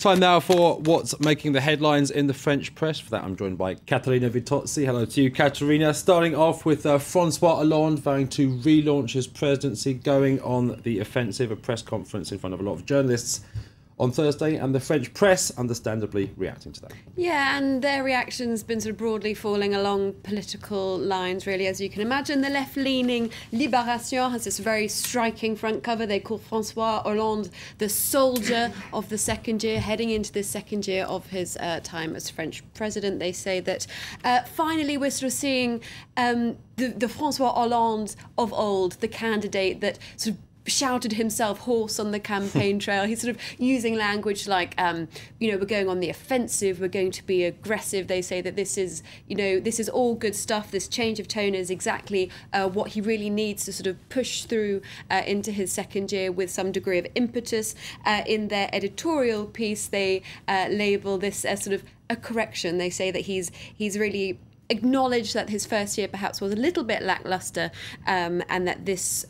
Time now for what's making the headlines in the French press. For that, I'm joined by Katerina VITTOZZI. Hello to you, Katerina. Starting off with François Hollande vowing to relaunch his presidency, going on the offensive, a press conference in front of a lot of journalists on Thursday, and the French press understandably reacting to that. Yeah, and their reaction's been sort of broadly falling along political lines, really, as you can imagine. The left-leaning Libération has this very striking front cover. They call François Hollande the soldier of the second year, heading into the second year of his time as French president. They say that finally we're sort of seeing the François Hollande of old, the candidate that sort of shouted himself hoarse on the campaign trail. He's sort of using language like, we're going on the offensive, we're going to be aggressive. They say that this is all good stuff. This change of tone is exactly what he really needs to sort of push through into his second year with some degree of impetus. In their editorial piece, they label this as sort of a correction. They say that he's really acknowledge that his first year perhaps was a little bit lackluster, and that this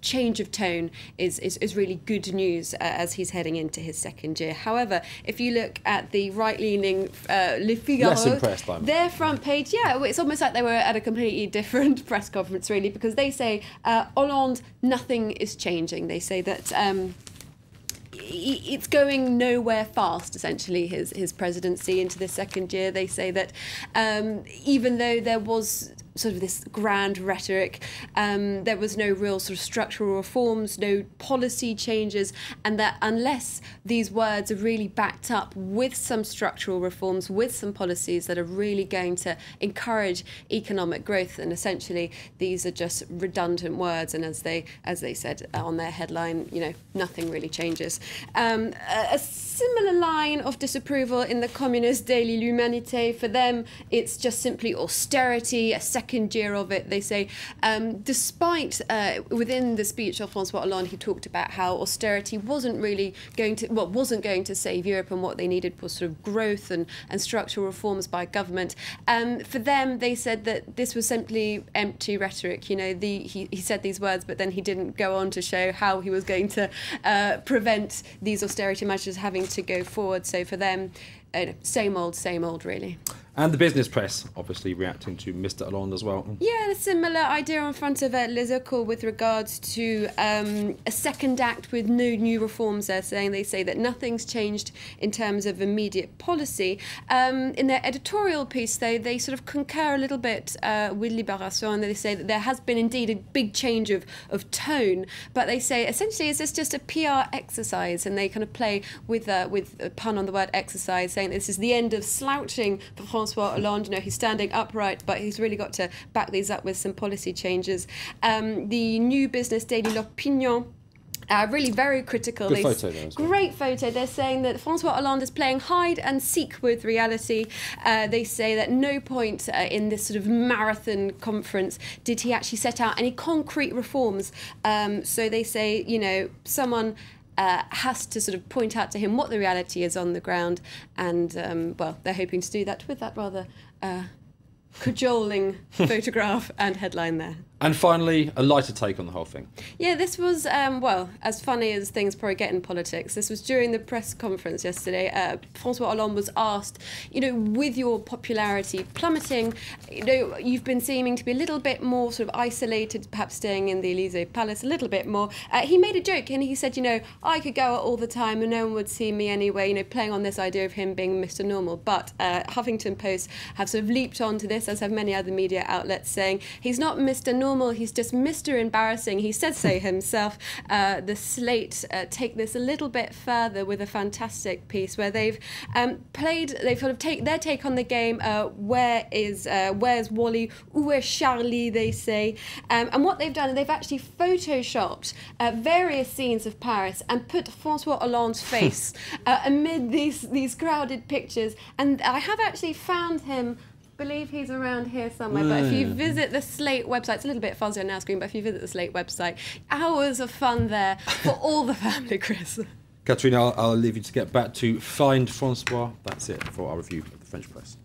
change of tone is really good news as he's heading into his second year. However, if you look at the right-leaning Figaro, their front page, it's almost like they were at a completely different press conference, really, because they say, Hollande, nothing is changing. They say that it's going nowhere fast, essentially, his presidency into the second year. They say that even though there was sort of this grand rhetoric, there was no real sort of structural reforms, no policy changes, and that unless these words are really backed up with some structural reforms, with some policies that are really going to encourage economic growth, and essentially these are just redundant words, and as they said on their headline, nothing really changes. A similar line of disapproval in the communist daily L'Humanité. For them, it's just simply austerity, a second year of it. They say, despite within the speech of François Hollande, he talked about how austerity wasn't going to save Europe, and what they needed was sort of growth and structural reforms by government. For them, they said that this was simply empty rhetoric. He said these words, but then he didn't go on to show how he was going to prevent these austerity measures having to go forward. So for them, same old, really. And the business press, obviously, reacting to Mr. Hollande as well. Yeah, a similar idea in front of Les Echos with regards to a second act with no new reforms. They say that nothing's changed in terms of immediate policy. In their editorial piece, though, they sort of concur a little bit with Libération, and they say that there has been indeed a big change of tone, but they say essentially is this just a PR exercise, and they kind of play with a pun on the word exercise, saying this is the end of slouching for François Hollande. He's standing upright, but he's really got to back these up with some policy changes. The new business daily L'Opinion, really very critical. Good photo there as well. Great photo. They're saying that François Hollande is playing hide and seek with reality. They say that no point in this sort of marathon conference did he actually set out any concrete reforms. So they say, someone has to sort of point out to him what the reality is on the ground, and they're hoping to do that with that rather cajoling photograph and headline there. And finally, a lighter take on the whole thing. Yeah, this was, as funny as things probably get in politics. This was during the press conference yesterday. François Hollande was asked, with your popularity plummeting, you've been seeming to be a little bit more sort of isolated, perhaps staying in the Élysée Palace a little bit more. He made a joke and he said, I could go out all the time and no one would see me anyway, playing on this idea of him being Mr. Normal. But Huffington Post have sort of leaped onto this, as have many other media outlets, saying he's not Mr. Normal, he's just Mr. Embarrassing. He said so himself. The Slate take this a little bit further with a fantastic piece where they've sort of their take on the game. Where's Wally? Où est Charlie? They say. And what they've done, they've actually photoshopped various scenes of Paris and put François Hollande's face amid these crowded pictures. And I have actually found him. Believe he's around here somewhere, but if you visit the Slate website, it's a little bit fuzzy on our screen, but if you visit the Slate website, hours of fun there for all the family, Chris. Katerina, I'll leave you to get back to Find François. That's it for our review of the French press.